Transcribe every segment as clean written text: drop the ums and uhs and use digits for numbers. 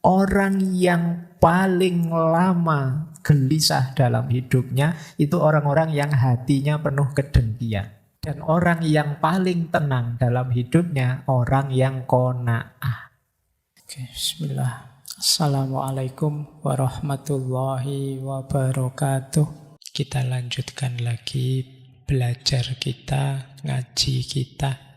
Orang yang paling lama gelisah dalam hidupnya itu orang-orang yang hatinya penuh kedengkian. Dan orang yang paling tenang dalam hidupnya orang yang qanaah. Oke, bismillah. Assalamualaikum warahmatullahi wabarakatuh. Kita lanjutkan lagi belajar kita, ngaji kita.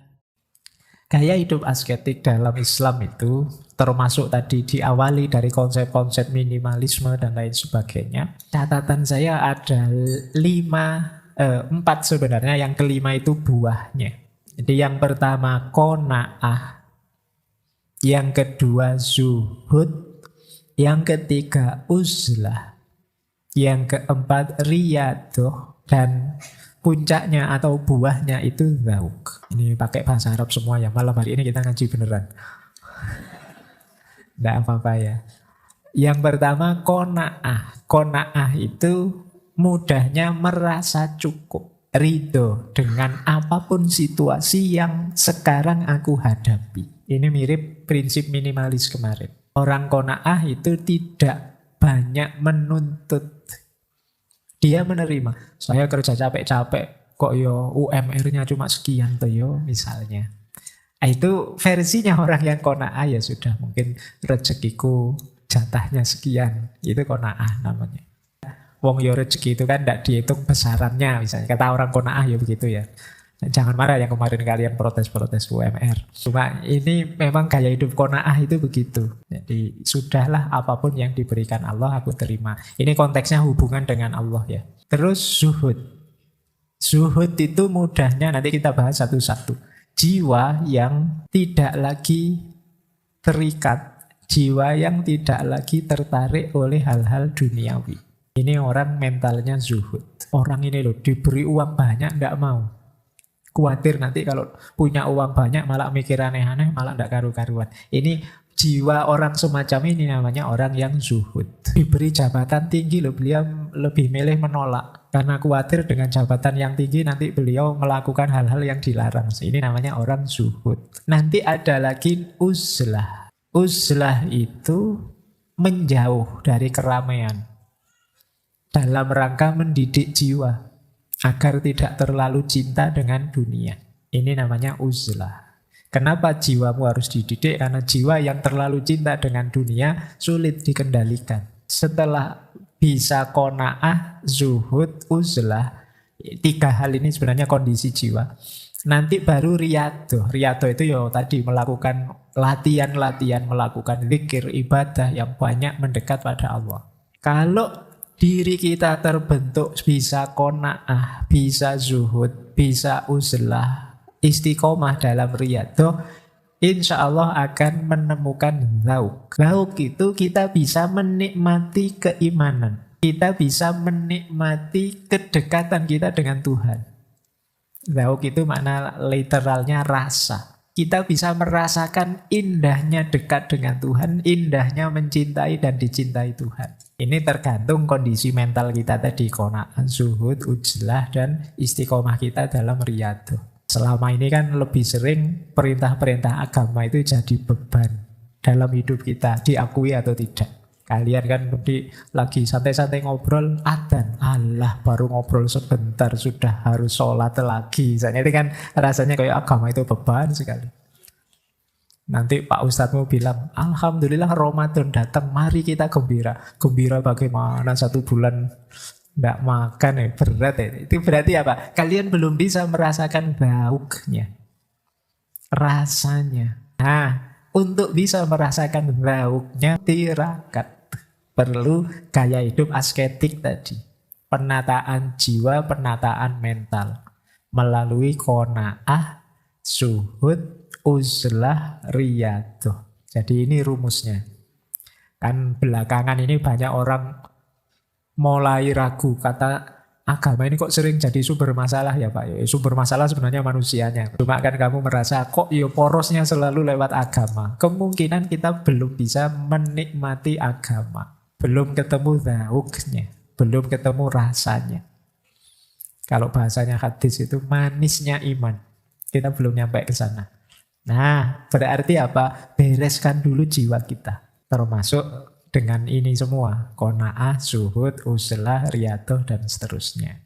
Gaya hidup asketik dalam Islam itu termasuk tadi diawali dari konsep-konsep minimalisme dan lain sebagainya. Catatan saya ada 4 sebenarnya, yang kelima itu buahnya. Jadi yang pertama qanaah, yang kedua zuhud, yang ketiga uzlah, yang keempat riyadhah, dan puncaknya atau buahnya itu dzauq. Ini pakai bahasa Arab semua ya, malam hari ini kita ngaji beneran. Tidak apa-apa ya. Yang pertama qanaah. Qanaah itu mudahnya merasa cukup, ridho dengan apapun situasi yang sekarang aku hadapi. Ini mirip prinsip minimalis kemarin. Orang qanaah itu tidak banyak menuntut. Dia menerima. Saya kerja capek-capek, kok yo UMR-nya cuma sekian tuh yo misalnya. Itu versinya orang yang qanaah, ya sudah, mungkin rezekiku jatahnya sekian. Itu qanaah namanya. Wong yo rezeki itu kan tidak dihitung besarannya misalnya. Kata orang qanaah ya begitu ya. Jangan marah yang kemarin kalian protes-protes UMR. Cuma ini memang gaya hidup qanaah itu begitu. Jadi sudahlah, apapun yang diberikan Allah aku terima. Ini konteksnya hubungan dengan Allah ya. Terus zuhud. Zuhud itu mudahnya nanti kita bahas satu-satu. Jiwa yang tidak lagi terikat, jiwa yang tidak lagi tertarik oleh hal-hal duniawi. Ini orang mentalnya zuhud. Orang ini loh diberi uang banyak tidak mau. Khawatir nanti kalau punya uang banyak malah mikir aneh-aneh, malah tidak karu-karuan. Ini jiwa orang semacam ini namanya orang yang zuhud. Diberi jabatan tinggi loh, beliau lebih milih menolak. Karena khawatir dengan jabatan yang tinggi nanti beliau melakukan hal-hal yang dilarang. Ini namanya orang zuhud. Nanti ada lagi uzlah. Uzlah itu menjauh dari keramaian. Dalam rangka mendidik jiwa agar tidak terlalu cinta dengan dunia. Ini namanya uzlah. Kenapa jiwamu harus dididik? Karena jiwa yang terlalu cinta dengan dunia sulit dikendalikan. Setelah bisa qanaah, zuhud, uzlah, 3 hal ini sebenarnya kondisi jiwa. Nanti baru riyadhah. Riyadhah itu ya tadi melakukan latihan-latihan, melakukan zikir, ibadah yang banyak mendekat pada Allah. Kalau diri kita terbentuk bisa qanaah, bisa zuhud, bisa uzlah, istiqomah dalam riyadhah, insya Allah akan menemukan dzauq. Dzauq itu kita bisa menikmati keimanan. Kita bisa menikmati kedekatan kita dengan Tuhan. Dzauq itu makna literalnya rasa. Kita bisa merasakan indahnya dekat dengan Tuhan, indahnya mencintai dan dicintai Tuhan. Ini tergantung kondisi mental kita tadi, qanaah, zuhud, uzlah, dan istiqomah kita dalam riyadhah. Selama ini kan lebih sering perintah-perintah agama itu jadi beban dalam hidup kita, diakui atau tidak. Kalian kan lagi santai-santai ngobrol, adzan, Allah baru ngobrol sebentar sudah harus sholat lagi. Misalnya itu kan rasanya kayak agama itu beban sekali. Nanti Pak Ustadzmu bilang, Alhamdulillah Ramadan datang, mari kita gembira. Gembira bagaimana 1 bulan tidak makan ya, berat ya. Itu berarti apa? Kalian belum bisa merasakan dzauqnya, rasanya. Nah, untuk bisa merasakan dzauqnya, tirakat. Perlu gaya hidup asketik tadi. Penataan jiwa, penataan mental. Melalui qanaah, zuhud, uzlah, riyadhah. Jadi ini rumusnya. Kan belakangan ini banyak orang mulai ragu, kata agama ini kok sering jadi sumber masalah ya Pak. Ya, sumber masalah sebenarnya manusianya. Cuma kan kamu merasa kok ya porosnya selalu lewat agama. Kemungkinan kita belum bisa menikmati agama. Belum ketemu dzauqnya, belum ketemu rasanya. Kalau bahasanya hadis itu manisnya iman. Kita belum nyampe ke sana. Nah, berarti apa? Bereskan dulu jiwa kita. Termasuk dengan ini semua. Qanaah, zuhud, uzlah, riyadhah, dan seterusnya.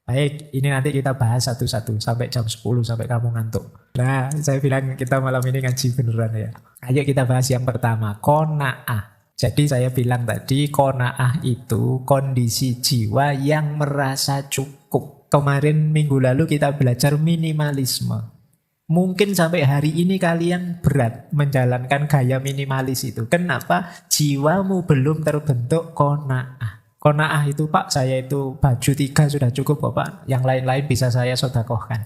Baik, ini nanti kita bahas satu-satu sampai jam 10 sampai kamu ngantuk. Nah, saya bilang kita malam ini ngaji beneran ya. Ayo kita bahas yang pertama, qanaah. Jadi saya bilang tadi, qanaah itu kondisi jiwa yang merasa cukup. Kemarin minggu lalu kita belajar minimalisme. Mungkin sampai hari ini kalian berat menjalankan gaya minimalis itu. Kenapa? Jiwamu belum terbentuk qanaah. Qanaah itu, Pak, saya itu baju 3 sudah cukup kok, Pak. Yang lain-lain bisa saya sedekahkan.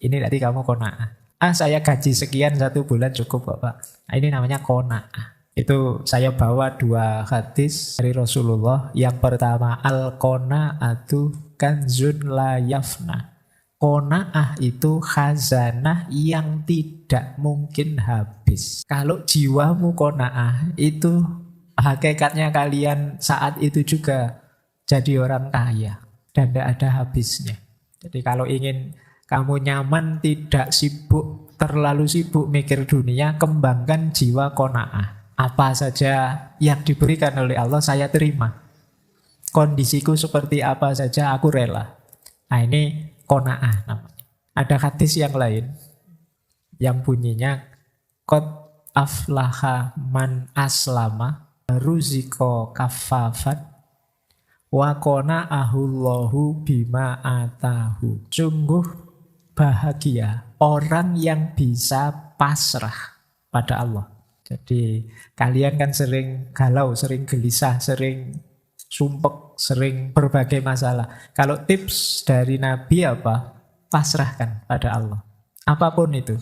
Ini tadi kamu qanaah. Saya gaji sekian 1 bulan cukup kok, Pak. Nah, ini namanya qanaah. Itu saya bawa 2 hadis dari Rasulullah. Yang pertama, al-qanaatu kanzun la yafna. Qanaah itu khazanah yang tidak mungkin habis. Kalau jiwamu qanaah, itu hakikatnya kalian saat itu juga jadi orang kaya dan tidak ada habisnya. Jadi kalau ingin kamu nyaman, tidak sibuk, terlalu sibuk mikir dunia, kembangkan jiwa qanaah. Apa saja yang diberikan oleh Allah saya terima. Kondisiku seperti apa saja aku rela. Nah, ini qanaah namanya. Ada hadis yang lain yang bunyinya qad aflaha man aslama ruziko kafafat wa qana'ahullahu bima atahu. Sungguh bahagia orang yang bisa pasrah pada Allah. Jadi kalian kan sering galau, sering gelisah, sering sumpek, sering berbagai masalah. Kalau tips dari Nabi apa? Pasrahkan pada Allah. Apapun itu.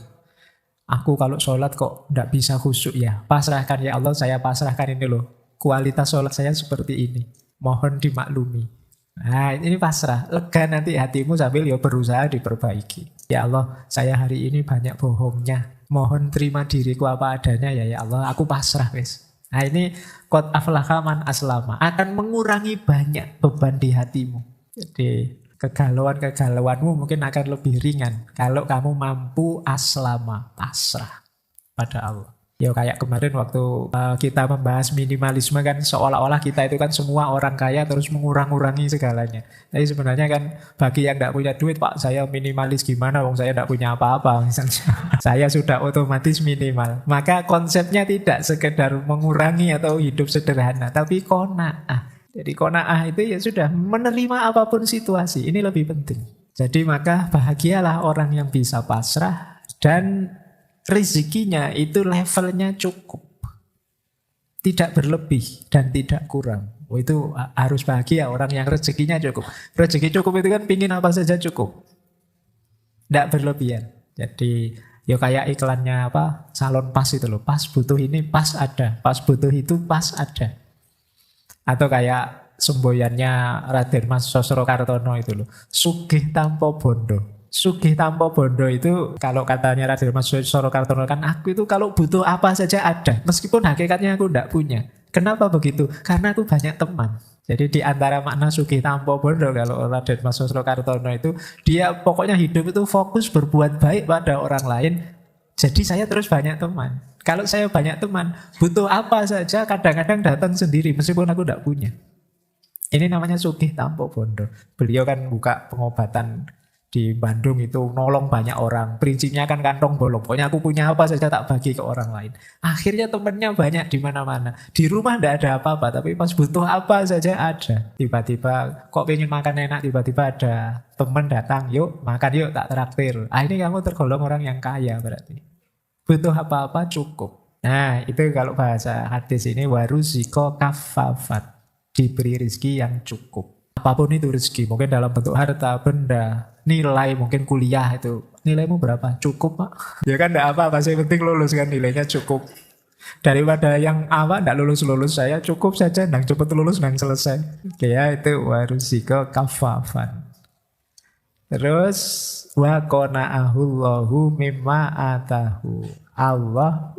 Aku kalau sholat kok tidak bisa khusyuk ya. Pasrahkan ya Allah, saya pasrahkan ini loh. Kualitas sholat saya seperti ini. Mohon dimaklumi. Nah, ini pasrah. Lega nanti hatimu sambil ya berusaha diperbaiki. Ya Allah, saya hari ini banyak bohongnya. Mohon terima diriku apa adanya ya Allah. Aku pasrah wes. Nah, ini qad aflaha man aslama. Akan mengurangi banyak beban di hatimu. Jadi kegalauan-kegalauanmu mungkin akan lebih ringan kalau kamu mampu aslama, pasrah pada Allah. Ya kayak kemarin waktu kita membahas minimalisme kan seolah-olah kita itu kan semua orang kaya terus mengurang-urangi segalanya. Tapi sebenarnya kan bagi yang tidak punya duit, Pak, saya minimalis gimana wong saya tidak punya apa-apa misalnya. Saya sudah otomatis minimal. Maka konsepnya tidak sekedar mengurangi atau hidup sederhana, tapi qanaah. Jadi qanaah itu ya sudah menerima apapun situasi. Ini lebih penting. Jadi maka bahagialah orang yang bisa pasrah dan rezekinya itu levelnya cukup. Tidak berlebih dan tidak kurang. Itu harus bahagia orang yang rezekinya cukup. Rezeki cukup itu kan pingin apa saja cukup. Tidak berlebihan. Jadi ya kayak iklannya apa? Salon pas itu loh. Pas butuh ini pas ada. Pas butuh itu pas ada. Atau kayak semboyannya Raden Mas Sosrokartono itu loh. Sugih tanpa bondo. Sugih tanpa bondo itu kalau katanya Raden Mas Sosrokartono kan aku itu kalau butuh apa saja ada. Meskipun hakikatnya aku tidak punya. Kenapa begitu? Karena aku banyak teman. Jadi di antara makna sugih tanpa bondo kalau Raden Mas Sosrokartono itu dia pokoknya hidup itu fokus berbuat baik pada orang lain. Jadi saya terus banyak teman. Kalau saya banyak teman, butuh apa saja kadang-kadang datang sendiri meskipun aku tidak punya. Ini namanya sugih tanpa bondo. Beliau kan buka pengobatan di Bandung itu nolong banyak orang. Prinsipnya kan kantong bolong. Pokoknya aku punya apa saja tak bagi ke orang lain. Akhirnya temennya banyak di mana-mana. Di rumah tidak ada apa-apa, tapi pas butuh apa saja ada. Tiba-tiba kok pengen makan enak, tiba-tiba ada teman datang, yuk makan yuk tak traktir. Ini kamu tergolong orang yang kaya berarti. Butuh apa-apa cukup. Nah itu kalau bahasa hadis ini waruziko kafafat. Diberi rezeki yang cukup. Apapun itu rezeki, mungkin dalam bentuk harta, benda, nilai, mungkin kuliah itu. Nilaimu berapa? Cukup, Pak. Ya kan enggak apa-apa, yang penting lulus kan, nilainya cukup. Daripada yang apa enggak lulus-lulus, saya cukup saja, nang cepet lulus, nang selesai. Oke ya, itu waruziko kafafan. Terus wa qana'ahullahu mimma atahu. Allah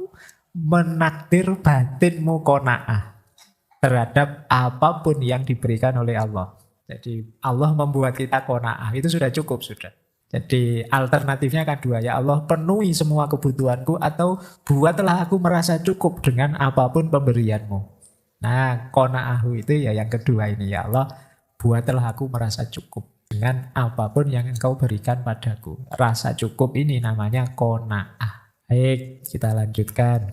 menakdir batinmu qanaah terhadap apapun yang diberikan oleh Allah. Jadi Allah membuat kita qanaah, itu sudah cukup sudah. Jadi alternatifnya kan dua, ya Allah penuhi semua kebutuhanku atau buatlah aku merasa cukup dengan apapun pemberianmu. Nah, qanaah itu ya yang kedua ini, ya Allah buatlah aku merasa cukup dengan apapun yang engkau berikan padaku. Rasa cukup ini namanya qanaah. Baik, kita lanjutkan.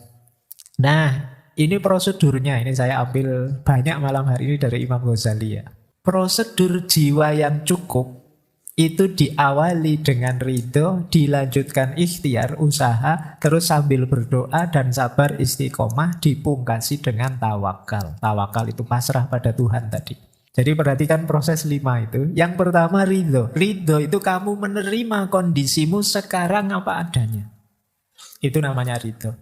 Nah, ini prosedurnya, ini saya ambil banyak malam hari ini dari Imam Ghazali ya. Prosedur jiwa yang cukup itu diawali dengan ridho, dilanjutkan ikhtiar, usaha, terus sambil berdoa dan sabar istiqomah, dipungkasi dengan tawakal. Tawakal itu pasrah pada Tuhan tadi. Jadi perhatikan proses 5 itu. Yang pertama ridho. Ridho itu kamu menerima kondisimu sekarang apa adanya. Itu namanya ridho.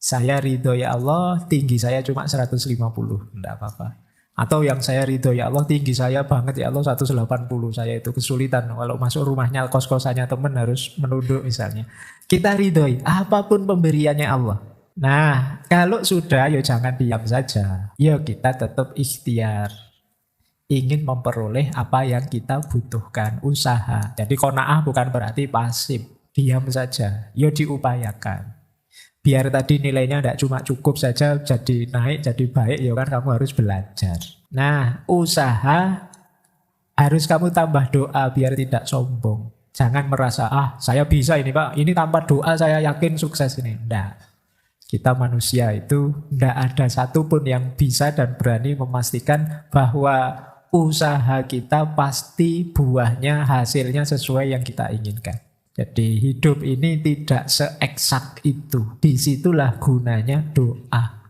Saya ridho ya Allah, tinggi saya cuma 150. Tidak apa-apa. Atau yang saya ridho ya Allah, tinggi saya banget ya Allah 180. Saya itu kesulitan kalau masuk rumahnya, kos-kosannya teman harus menunduk misalnya. Kita ridhoi apapun pemberiannya Allah. Nah, kalau sudah ya jangan diam saja. Ya kita tetap ikhtiar. Ingin memperoleh apa yang kita butuhkan, usaha. Jadi qanaah bukan berarti pasif, diam saja. Ya diupayakan. Biar tadi nilainya tidak cuma cukup saja jadi naik, jadi baik, ya kan kamu harus belajar. Nah, usaha harus kamu tambah doa biar tidak sombong. Jangan merasa, saya bisa ini Pak, ini tanpa doa saya yakin sukses ini. Tidak. Kita manusia itu tidak ada satupun yang bisa dan berani memastikan bahwa usaha kita pasti buahnya, hasilnya sesuai yang kita inginkan. Jadi hidup ini tidak seeksak itu. Disitulah gunanya doa.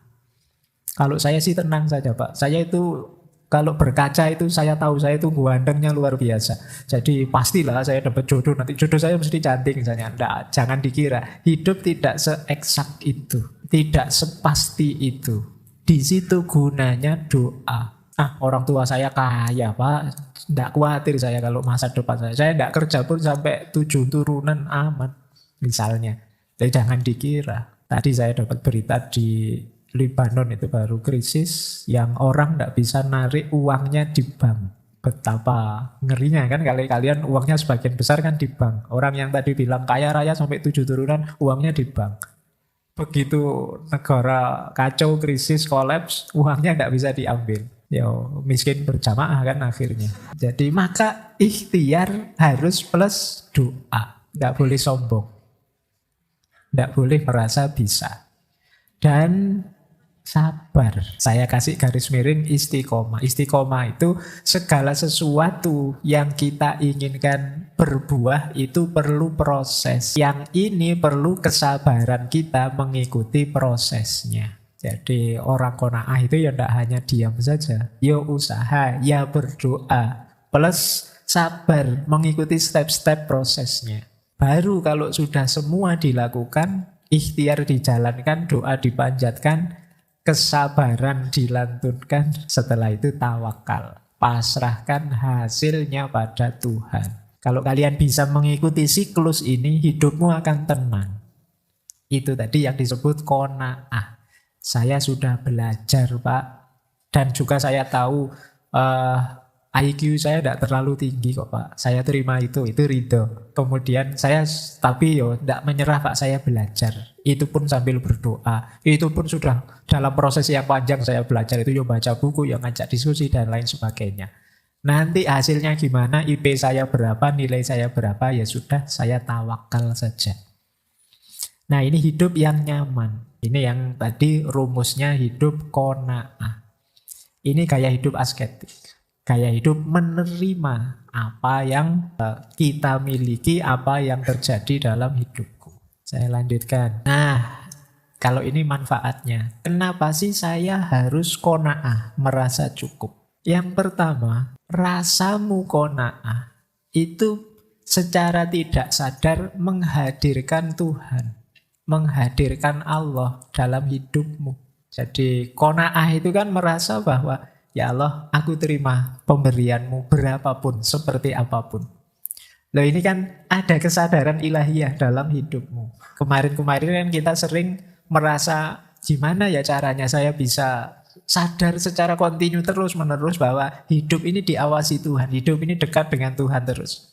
Kalau saya sih tenang saja Pak. Saya itu kalau berkaca itu saya tahu saya itu gantengnya luar biasa. Jadi pastilah saya dapat jodoh. Nanti jodoh saya mesti cantik misalnya. Nggak, jangan dikira. Hidup tidak seeksak itu. Tidak sepasti itu. Di situ gunanya doa. Orang tua saya kaya Pak. Tidak khawatir saya kalau masa depan saya. Saya tidak kerja pun sampai 7 turunan aman. Misalnya. Jadi jangan dikira. Tadi saya dapat berita di Lebanon itu baru krisis. Yang orang tidak bisa narik uangnya di bank. Betapa ngerinya kan. Kalian uangnya sebagian besar kan di bank. Orang yang tadi bilang kaya raya sampai 7 turunan uangnya di bank. Begitu negara kacau, krisis, kolaps, uangnya tidak bisa diambil. Ya miskin berjamaah kan akhirnya. Jadi maka ikhtiar harus plus doa. Tidak boleh sombong. Tidak boleh merasa bisa. Dan sabar. Saya kasih garis miring istiqomah. Istiqomah itu segala sesuatu yang kita inginkan berbuah itu perlu proses. Yang ini perlu kesabaran kita mengikuti prosesnya. Jadi orang qanaah itu ya tidak hanya diam saja. Ya usaha, ya berdoa. Plus sabar mengikuti step-step prosesnya. Baru kalau sudah semua dilakukan, ikhtiar dijalankan, doa dipanjatkan, kesabaran dilantunkan, setelah itu tawakal. Pasrahkan hasilnya pada Tuhan. Kalau kalian bisa mengikuti siklus ini, hidupmu akan tenang. Itu tadi yang disebut qanaah. Saya sudah belajar Pak. Dan juga saya tahu IQ saya tidak terlalu tinggi kok Pak. Saya terima itu ridho. Kemudian saya tapi tidak menyerah Pak, saya belajar. Itu pun sambil berdoa. Itu pun sudah dalam proses yang panjang saya belajar. Itu baca buku, ngajak diskusi dan lain sebagainya. Nanti hasilnya gimana, IP saya berapa, nilai saya berapa, ya sudah saya tawakal saja. Nah ini hidup yang nyaman. Ini yang tadi rumusnya hidup qanaah. Ini gaya hidup asketik. Gaya hidup menerima apa yang kita miliki, apa yang terjadi dalam hidupku. Saya lanjutkan. Nah, kalau ini manfaatnya. Kenapa sih saya harus qanaah, merasa cukup? Yang pertama, rasamu qanaah itu secara tidak sadar menghadirkan Tuhan. Menghadirkan Allah dalam hidupmu. Jadi qanaah itu kan merasa bahwa ya Allah, aku terima pemberianmu berapapun, seperti apapun. Loh ini kan ada kesadaran ilahiyah dalam hidupmu. Kemarin-kemarin kan kita sering merasa gimana ya caranya saya bisa sadar secara kontinu terus-menerus bahwa hidup ini diawasi Tuhan, hidup ini dekat dengan Tuhan terus.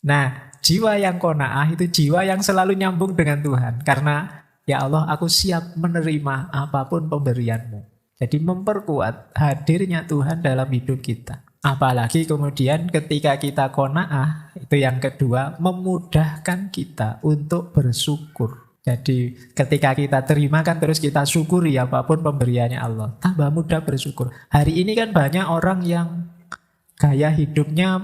Nah, jiwa yang qanaah itu jiwa yang selalu nyambung dengan Tuhan. Karena ya Allah, aku siap menerima apapun pemberianmu. Jadi memperkuat hadirnya Tuhan dalam hidup kita. Apalagi kemudian ketika kita qanaah, itu yang kedua, memudahkan kita untuk bersyukur. Jadi ketika kita terima kan terus kita syukuri apapun pemberiannya Allah. Tambah mudah bersyukur. Hari ini kan banyak orang yang gaya hidupnya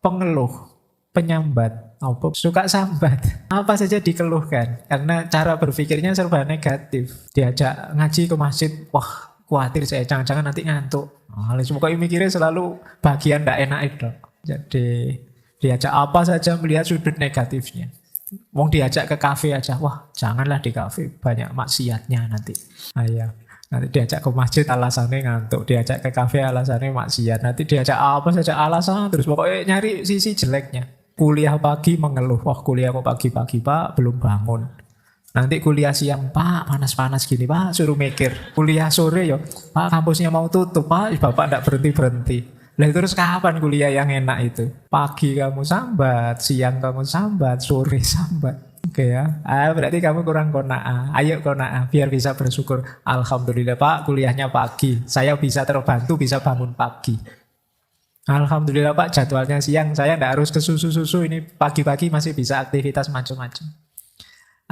pengeluh, penyambat, suka sambat. Apa saja dikeluhkan karena cara berpikirnya serba negatif. Diajak ngaji ke masjid, wah khawatir saya jangan-jangan nanti ngantuk. Semoga mikirnya selalu bagian tidak enak itu. Jadi diajak apa saja melihat sudut negatifnya. Wong diajak ke kafe aja, wah janganlah di kafe, banyak maksiatnya nanti. Ayah. Nanti diajak ke masjid alasannya ngantuk, diajak ke kafe alasannya maksiat, nanti diajak apa saja alasan, terus pokoknya nyari sisi jeleknya. Kuliah pagi mengeluh, wah kuliah kok pagi-pagi pak, belum bangun. Nanti kuliah siang, pak panas-panas gini pak, suruh mikir. Kuliah sore ya, pak kampusnya mau tutup, pak bapak tidak berhenti-berhenti. Lah terus kapan kuliah yang enak itu? Pagi kamu sambat, siang kamu sambat, sore sambat. Oke ya, berarti kamu kurang qanaah. Ayo qanaah, biar bisa bersyukur. Alhamdulillah pak, kuliahnya pagi. Saya bisa terbantu, bisa bangun pagi. Alhamdulillah pak, jadwalnya siang. Saya tidak harus ke susu-susu. Ini pagi-pagi masih bisa aktivitas macam-macam.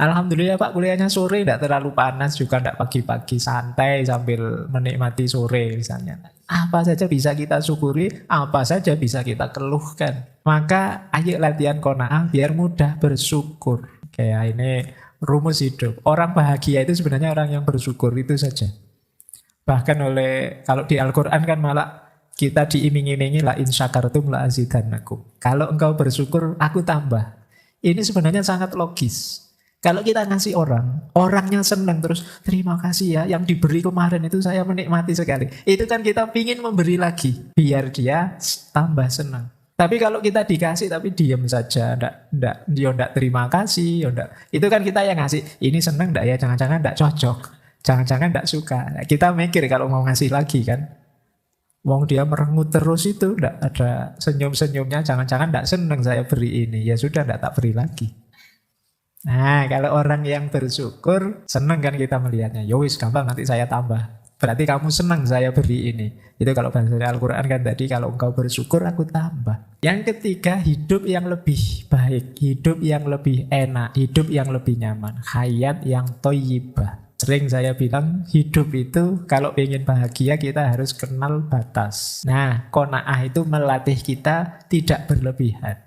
Alhamdulillah pak, kuliahnya sore. Tidak terlalu panas, juga tidak pagi-pagi. Santai sambil menikmati sore misalnya. Apa saja bisa kita syukuri, apa saja bisa kita keluhkan. Maka ayo latihan qanaah biar mudah bersyukur. Kayak ini rumus hidup. Orang bahagia itu sebenarnya orang yang bersyukur, itu saja. Bahkan kalau di Al-Quran kan malah kita diiming-imingi la in syakartum la azidannakum. Kalau engkau bersyukur, aku tambah. Ini sebenarnya sangat logis. Kalau kita ngasih orangnya senang terus, terima kasih ya, yang diberi kemarin itu saya menikmati sekali. Itu kan kita pingin memberi lagi, biar dia tambah senang. Tapi kalau kita dikasih tapi diam saja, enggak terima kasih, itu kan kita yang ngasih. Ini senang enggak ya? Jangan-jangan enggak cocok, jangan-jangan enggak suka. Nah, kita mikir kalau mau ngasih lagi kan. Wong dia merengut terus itu, enggak ada senyum-senyumnya, jangan-jangan enggak senang saya beri ini. Ya sudah, enggak tak beri lagi. Nah, kalau orang yang bersyukur, senang kan kita melihatnya. Yowis, gampang nanti saya tambah. Berarti kamu senang saya beri ini. Itu kalau bahasa Al-Quran kan tadi, kalau engkau bersyukur aku tambah. Yang ketiga, hidup yang lebih baik, hidup yang lebih enak, hidup yang lebih nyaman. Hayat yang thayyibah. Sering saya bilang, hidup itu kalau ingin bahagia kita harus kenal batas. Nah, qanaah itu melatih kita tidak berlebihan.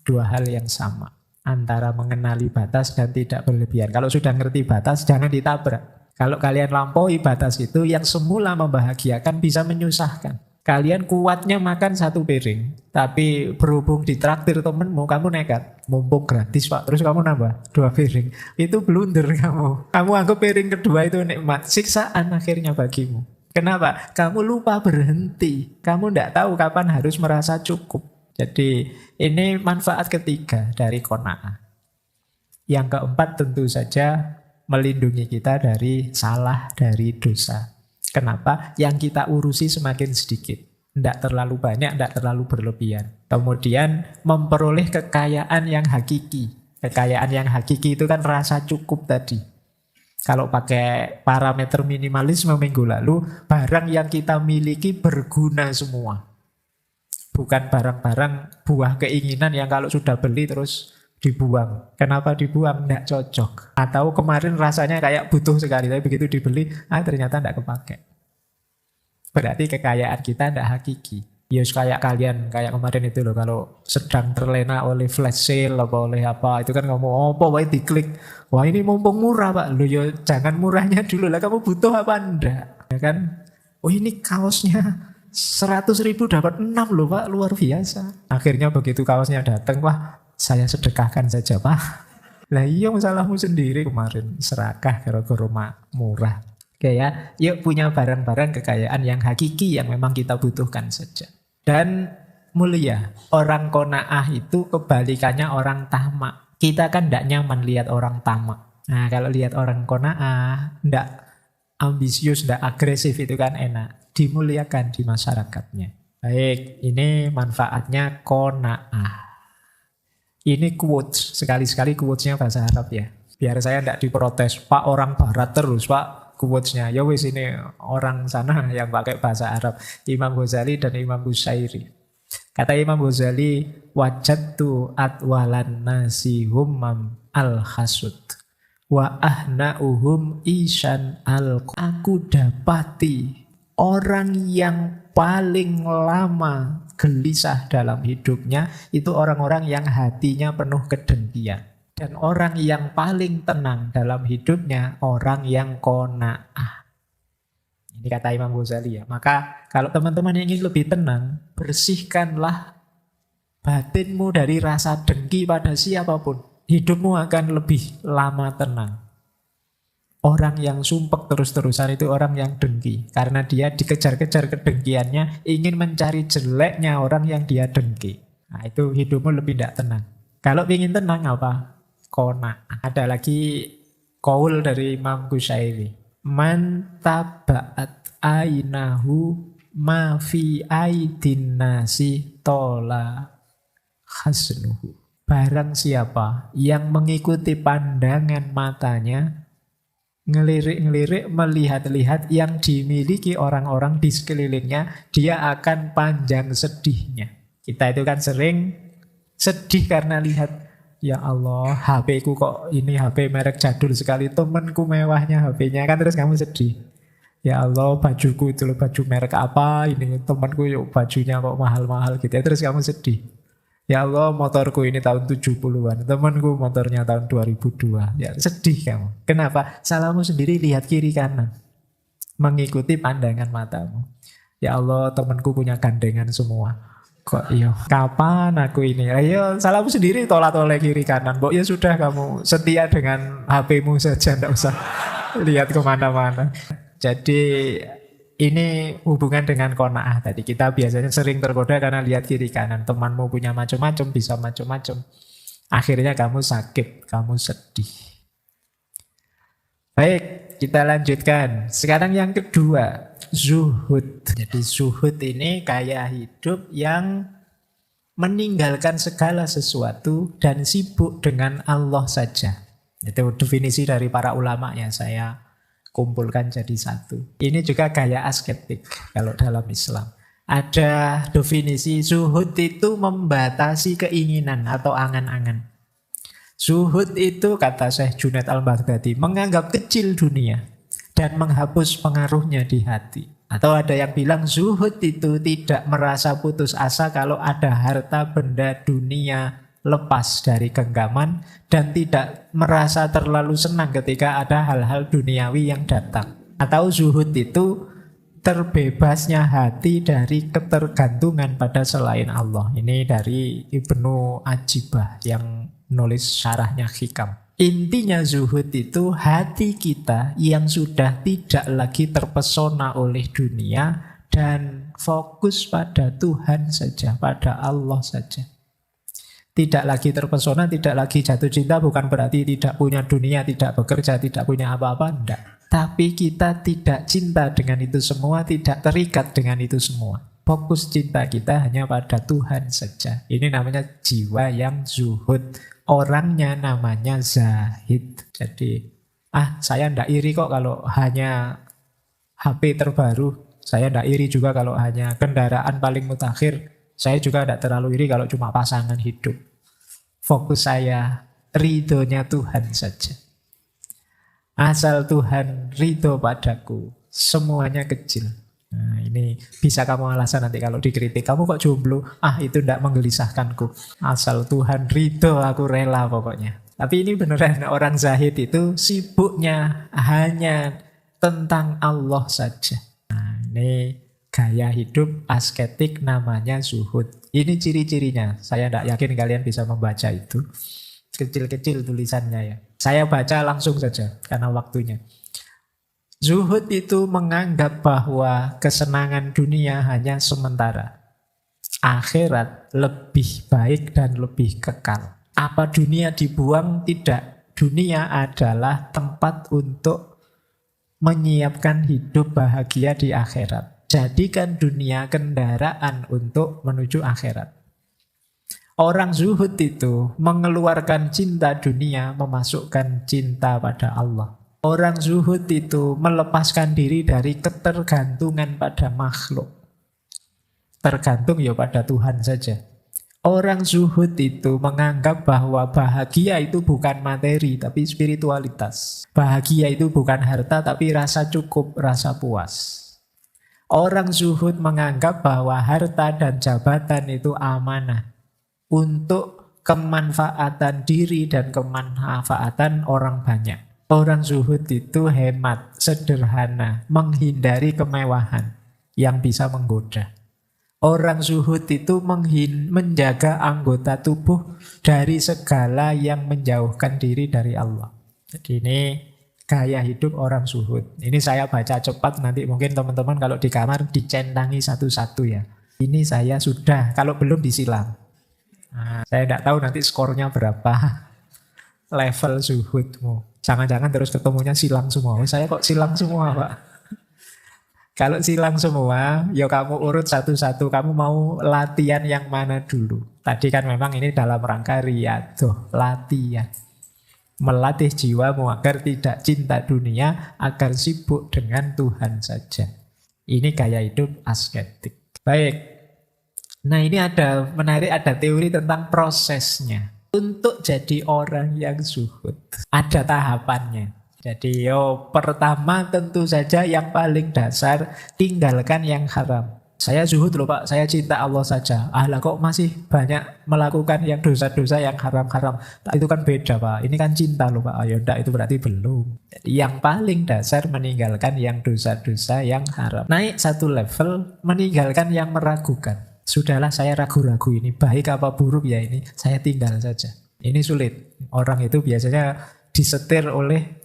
Dua hal yang sama. Antara mengenali batas dan tidak berlebihan. Kalau sudah ngerti batas, jangan ditabrak. Kalau kalian lampaui batas itu, yang semula membahagiakan bisa menyusahkan. Kalian kuatnya makan 1 piring, tapi berhubung ditraktir temenmu, kamu nekat. Mumpung gratis pak, terus kamu nambah 2 piring. Itu blunder kamu. Kamu anggap piring kedua itu nikmat. Siksaan akhirnya bagimu. Kenapa? Kamu lupa berhenti. Kamu tidak tahu kapan harus merasa cukup. Jadi ini manfaat ketiga dari qanaah. Yang keempat tentu saja melindungi kita dari salah, dari dosa. Kenapa? Yang kita urusi semakin sedikit. Tidak terlalu banyak, tidak terlalu berlebihan. Kemudian memperoleh kekayaan yang hakiki. Kekayaan yang hakiki itu kan rasa cukup tadi. Kalau pakai parameter minimalisme minggu lalu, barang yang kita miliki berguna semua. Bukan barang-barang buah keinginan yang kalau sudah beli terus dibuang. Kenapa dibuang? Tidak cocok. Atau kemarin rasanya kayak butuh sekali, tapi begitu dibeli, ternyata tidak kepake. Berarti kekayaan kita tidak hakiki. Ya kayak kalian, kayak kemarin itu loh, kalau sedang terlena oleh flash sale apa oleh apa, itu kan kamu wae diklik. Wah ini mumpung murah pak, lo ya jangan murahnya dulu lah, kamu butuh apa enggak? Ya kan? Oh ini kaosnya 100.000 dapat 6 loh pak, luar biasa. Akhirnya begitu kaosnya datang, wah saya sedekahkan saja pak. Lah iya masalahmu sendiri kemarin serakah gara-gara murah. Oke ya, yuk punya barang-barang kekayaan yang hakiki yang memang kita butuhkan saja. Dan mulia, orang qanaah itu kebalikannya orang tamak. Kita kan tidak nyaman lihat orang tamak. Nah kalau lihat orang qanaah, tidak ambisius, tidak agresif itu kan enak. Dimuliakan di masyarakatnya. Baik, ini manfaatnya qanaah. Ini quotes, sekali-sekali quotesnya bahasa Arab ya. Biar saya tidak diprotes, Pak orang barat terus Pak quotesnya. Ya wis ini orang sana yang pakai bahasa Arab. Imam Ghazali dan Imam Bushairi. Kata Imam Ghazali, wajadtu atwalan nasi humam al-hasud wa ahna'uhum isyan al. Aku dapati orang yang paling lama gelisah dalam hidupnya itu orang-orang yang hatinya penuh kedengkian. Dan orang yang paling tenang dalam hidupnya orang yang qanaah. Ini kata Imam Ghazali ya. Maka kalau teman-teman ingin lebih tenang, bersihkanlah batinmu dari rasa dengki pada siapapun. Hidupmu akan lebih lama tenang. Orang yang sumpek terus-terusan itu orang yang dengki. Karena dia dikejar-kejar kedengkiannya, ingin mencari jeleknya orang yang dia dengki. Nah itu hidupmu lebih tidak tenang. Kalau ingin tenang apa? Qanaah. Ada lagi qaul dari Imam Bushairi. Man taba'at ainahu ma fi aidin nasi tola khasnuhu. Barang siapa yang mengikuti pandangan matanya, ngelirik-ngelirik, melihat-lihat yang dimiliki orang-orang di sekelilingnya, dia akan panjang sedihnya. Kita itu kan sering sedih karena lihat, ya Allah, HP ku kok ini HP merek jadul sekali. Temanku mewahnya HP-nya kan, terus kamu sedih. Ya Allah, bajuku itu loh, baju merek apa ini, temanku yuk bajunya kok mahal-mahal gitu ya. Terus kamu sedih. Ya Allah, motorku ini tahun 70-an, temanku motornya tahun 2002. Ya sedih kamu. Kenapa? Salahmu sendiri, lihat kiri kanan. Mengikuti pandangan matamu. Ya Allah, temanku punya gandengan semua. Kok iya, kapan aku ini? Ayo, salahmu sendiri, tolak-tolak kiri kanan. Mbok ya sudah, kamu setia dengan HP-mu saja, tidak usah lihat kemana-mana. Jadi ini hubungan dengan qanaah tadi. Kita biasanya sering tergoda karena lihat kiri kanan. Temanmu punya macam-macam, bisa macam-macam. Akhirnya kamu sakit, kamu sedih. Baik, kita lanjutkan. Sekarang yang kedua, zuhud. Jadi zuhud ini gaya hidup yang meninggalkan segala sesuatu dan sibuk dengan Allah saja. Itu definisi dari para ulama ya, saya kumpulkan jadi satu. Ini juga gaya asketik kalau dalam Islam. Ada definisi zuhud itu membatasi keinginan atau angan-angan. Zuhud itu, kata Syekh Junaid al-Baghdadi, menganggap kecil dunia dan menghapus pengaruhnya di hati. Atau ada yang bilang zuhud itu tidak merasa putus asa kalau ada harta benda dunia lepas dari genggaman dan tidak merasa terlalu senang ketika ada hal-hal duniawi yang datang. Atau zuhud itu terbebasnya hati dari ketergantungan pada selain Allah. Ini dari Ibnu Ajibah yang nulis syarahnya Hikam. Intinya zuhud itu hati kita yang sudah tidak lagi terpesona oleh dunia dan fokus pada Tuhan saja, pada Allah saja. Tidak lagi terpesona, tidak lagi jatuh cinta, bukan berarti tidak punya dunia, tidak bekerja, tidak punya apa-apa, enggak. Tapi kita tidak cinta dengan itu semua, tidak terikat dengan itu semua. Fokus cinta kita hanya pada Tuhan saja. Ini namanya jiwa yang zuhud. Orangnya namanya zahid. Jadi, saya ndak iri kok kalau hanya HP terbaru. Saya ndak iri juga kalau hanya kendaraan paling mutakhir. Saya juga ndak terlalu iri kalau cuma pasangan hidup. Fokus saya ridhonya Tuhan saja. Asal Tuhan ridho padaku, semuanya kecil. Nah, ini bisa kamu alasan nanti kalau dikritik. Kamu kok jomblo? Itu tidak menggelisahkanku. Asal Tuhan ridho, aku rela pokoknya. Tapi ini beneran, orang zahid itu sibuknya hanya tentang Allah saja. Nah, ini gaya hidup asketik namanya zuhud. Ini ciri-cirinya. Saya tidak yakin kalian bisa membaca itu. Kecil-kecil tulisannya ya. Saya baca langsung saja karena waktunya. Zuhud itu menganggap bahwa kesenangan dunia hanya sementara. Akhirat lebih baik dan lebih kekal. Apa dunia dibuang? Tidak. Dunia adalah tempat untuk menyiapkan hidup bahagia di akhirat. Jadikan dunia kendaraan untuk menuju akhirat. Orang zuhud itu mengeluarkan cinta dunia, memasukkan cinta pada Allah. Orang zuhud itu melepaskan diri dari ketergantungan pada makhluk. Tergantung ya pada Tuhan saja. Orang zuhud itu menganggap bahwa bahagia itu bukan materi, tapi spiritualitas. Bahagia itu bukan harta, tapi rasa cukup, rasa puas. Orang zuhud menganggap bahwa harta dan jabatan itu amanah untuk kemanfaatan diri dan kemanfaatan orang banyak. Orang zuhud itu hemat, sederhana, menghindari kemewahan yang bisa menggoda. Orang zuhud itu menjaga anggota tubuh dari segala yang menjauhkan diri dari Allah. Jadi ini gaya hidup orang zuhud. Ini saya baca cepat, nanti mungkin teman-teman kalau di kamar dicentangi satu-satu ya. Ini saya sudah, kalau belum disilang. Nah, saya tidak tahu nanti skornya berapa level zuhudmu. Jangan-jangan terus ketemunya silang semua. Saya kok silang semua, Pak? Kalau silang semua, ya kamu urut satu-satu. Kamu mau latihan yang mana dulu? Tadi kan memang ini dalam rangka riyadhah, latihan. Melatih jiwamu agar tidak cinta dunia, agar sibuk dengan Tuhan saja. Ini gaya hidup asketik. Baik. Nah ini menarik, ada teori tentang prosesnya. Untuk jadi orang yang zuhud, ada tahapannya. Jadi pertama tentu saja yang paling dasar, tinggalkan yang haram. Saya zuhud loh Pak, saya cinta Allah saja. Lah kok masih banyak melakukan yang dosa-dosa yang haram-haram. Itu kan beda Pak, ini kan cinta loh Pak. Ayo enggak, itu berarti belum. Jadi yang paling dasar meninggalkan yang dosa-dosa yang haram. Naik satu level, meninggalkan yang meragukan. Sudahlah saya ragu-ragu ini, baik apa buruk ya ini, saya tinggal saja. Ini sulit. Orang itu biasanya disetir oleh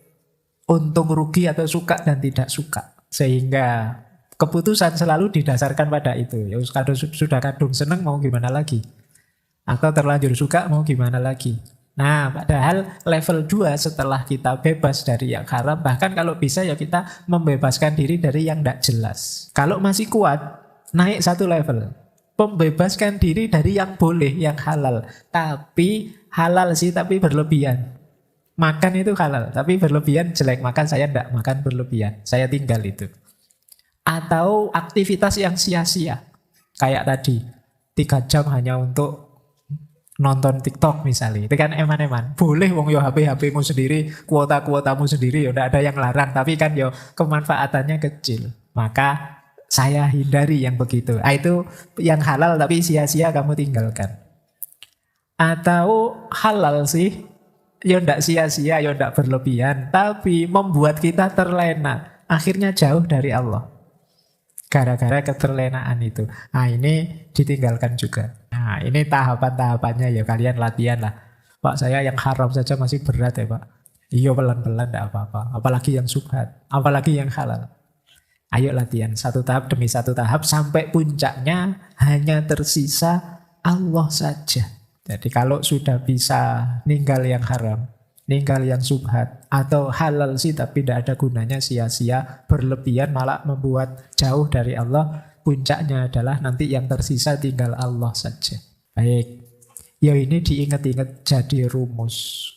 untung rugi atau suka dan tidak suka. Sehingga keputusan selalu didasarkan pada itu. Ya sudah kadung senang mau gimana lagi? Atau terlanjur suka mau gimana lagi? Nah, padahal level 2 setelah kita bebas dari yang haram, bahkan kalau bisa ya kita membebaskan diri dari yang tidak jelas. Kalau masih kuat, naik satu level. Membebaskan diri dari yang boleh, yang halal. Tapi halal sih, tapi berlebihan. Makan itu halal, tapi berlebihan jelek. Makan saya tidak makan berlebihan. Saya tinggal itu. Atau aktivitas yang sia-sia. Kayak tadi, 3 jam hanya untuk nonton TikTok misalnya. Itu kan eman-eman. Boleh wong yo HP-mu sendiri, kuota-kuotamu sendiri, yo tidak ada yang larang. Tapi kan yo kemanfaatannya kecil. Maka saya hindari yang begitu. Itu yang halal tapi sia-sia kamu tinggalkan. Atau halal sih, ya tidak sia-sia, ya tidak berlebihan, tapi membuat kita terlena. Akhirnya jauh dari Allah. Gara-gara keterlenaan itu. Nah ini ditinggalkan juga. Nah ini tahapan-tahapannya ya, kalian latihan lah. Pak saya yang haram saja masih berat ya Pak. Iya pelan-pelan tidak apa-apa. Apalagi yang subhat, apalagi yang halal. Ayo latihan satu tahap demi satu tahap sampai puncaknya hanya tersisa Allah saja. Jadi kalau sudah bisa ninggal yang haram, ninggal yang subhat, atau halal sih tapi tidak ada gunanya, sia-sia, berlebihan malah membuat jauh dari Allah, puncaknya adalah nanti yang tersisa tinggal Allah saja. Baik, ya ini diingat-ingat jadi rumus.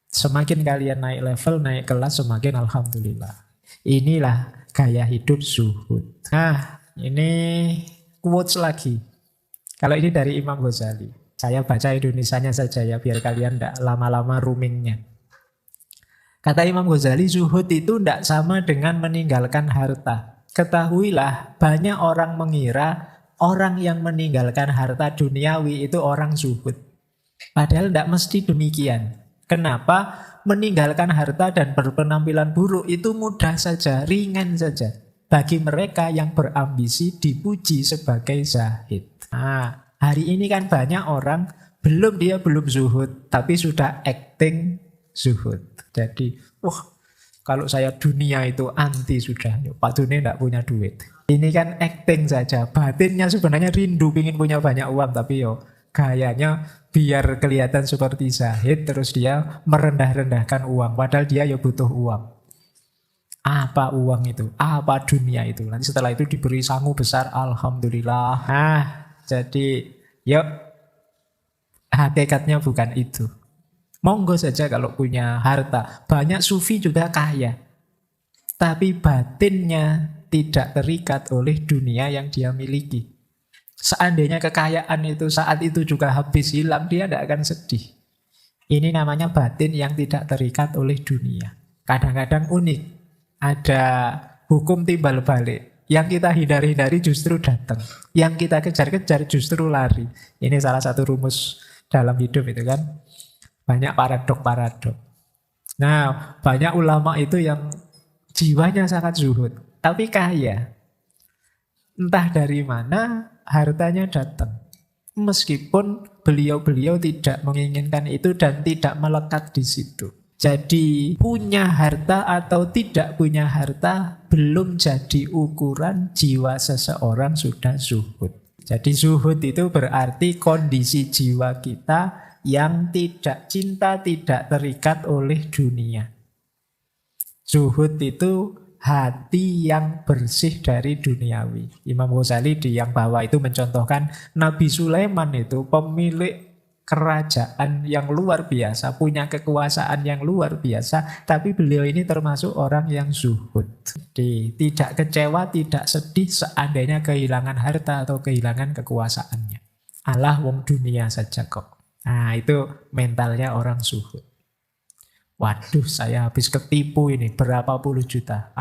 Semakin kalian naik level, naik kelas, semakin alhamdulillah. Inilah gaya hidup zuhud. Nah, ini quotes lagi. Kalau ini dari Imam Ghazali. Saya baca Indonesianya saja ya, biar kalian tidak lama-lama roomingnya. Kata Imam Ghazali, zuhud itu tidak sama dengan meninggalkan harta. Ketahuilah, banyak orang mengira orang yang meninggalkan harta duniawi itu orang zuhud. Padahal tidak mesti demikian. Kenapa? Meninggalkan harta dan berpenampilan buruk itu mudah saja, ringan saja. Bagi mereka yang berambisi dipuji sebagai zahid. Nah, hari ini kan banyak orang belum zuhud, tapi sudah acting zuhud. Jadi, kalau saya dunia itu anti sudah. Pak Dunia tidak punya duit. Ini kan acting saja. Batinnya sebenarnya rindu, ingin punya banyak uang, tapi gayanya biar kelihatan seperti zahid, terus dia merendah-rendahkan uang. Padahal dia butuh uang. Apa uang itu? Apa dunia itu? Nanti setelah itu diberi sangu besar, alhamdulillah. Jadi yuk, hakikatnya bukan itu. Monggo saja kalau punya harta. Banyak sufi juga kaya. Tapi batinnya tidak terikat oleh dunia yang dia miliki. Seandainya kekayaan itu saat itu juga habis hilang, dia tidak akan sedih. Ini namanya batin yang tidak terikat oleh dunia. Kadang-kadang unik. Ada hukum timbal balik. Yang kita hindari-hindari justru datang. Yang kita kejar-kejar justru lari. Ini salah satu rumus dalam hidup itu kan. Banyak paradok-paradok. Nah, banyak ulama itu yang jiwanya sangat zuhud. Tapi kaya. Entah dari mana hartanya datang. Meskipun beliau-beliau tidak menginginkan itu dan tidak melekat di situ. Jadi punya harta atau tidak punya harta belum jadi ukuran jiwa seseorang sudah zuhud. Jadi zuhud itu berarti kondisi jiwa kita yang tidak cinta, tidak terikat oleh dunia. Zuhud itu hati yang bersih dari duniawi. Imam Ghazali di yang bawah itu mencontohkan Nabi Sulaiman itu pemilik kerajaan yang luar biasa, punya kekuasaan yang luar biasa, tapi beliau ini termasuk orang yang zuhud. Jadi tidak kecewa, tidak sedih seandainya kehilangan harta atau kehilangan kekuasaannya. Alah wong dunia saja kok. Nah itu mentalnya orang zuhud. Waduh, saya habis ketipu ini berapa puluh juta.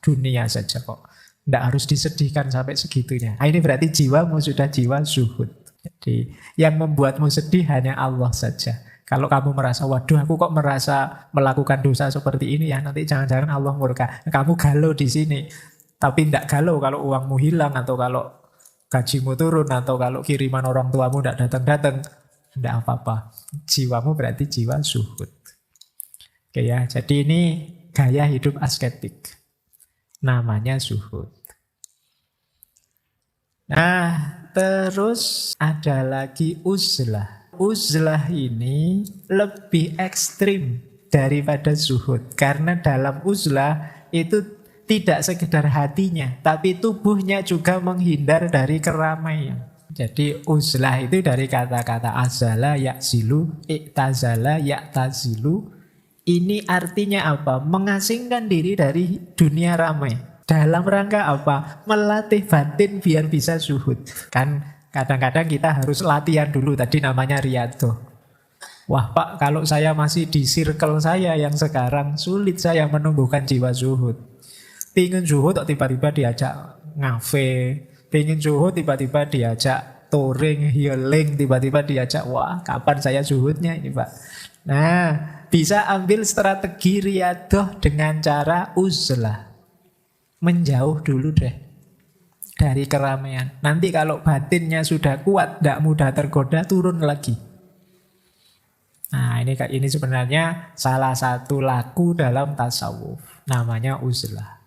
Dunia saja kok. Tidak harus disedihkan sampai segitunya. Ini berarti jiwamu sudah jiwa zuhud. Jadi yang membuatmu sedih hanya Allah saja. Kalau kamu merasa, waduh aku kok merasa melakukan dosa seperti ini ya, nanti jangan-jangan Allah murka. Kamu galau di sini. Tapi tidak galau kalau uangmu hilang, atau kalau gajimu turun, atau kalau kiriman orang tuamu tidak datang-datang. Tidak apa-apa. Jiwamu berarti jiwa zuhud. Oke ya, jadi ini gaya hidup asketik. Namanya zuhud. Nah, terus ada lagi uzlah. Uzlah ini lebih ekstrim daripada zuhud. Karena dalam uzlah itu tidak sekedar hatinya, tapi tubuhnya juga menghindar dari keramaian. Jadi uzlah itu dari kata-kata azala yakzilu, iktazala yaktazilu. Ini artinya apa? Mengasingkan diri dari dunia ramai. Dalam rangka apa? Melatih batin biar bisa zuhud. Kan kadang-kadang kita harus latihan dulu. Tadi namanya riyadhah. Wah Pak, kalau saya masih di circle saya yang sekarang, sulit saya menumbuhkan jiwa zuhud. Pingin zuhud tiba-tiba diajak ngafe. Pingin zuhud tiba-tiba diajak touring, healing. Tiba-tiba diajak, wah kapan saya zuhudnya ini Pak. Nah, bisa ambil strategi riyadhah dengan cara uzlah. Menjauh dulu deh dari keramaian. Nanti kalau batinnya sudah kuat, tidak mudah tergoda, turun lagi. Nah, ini sebenarnya salah satu laku dalam tasawuf. Namanya uzlah.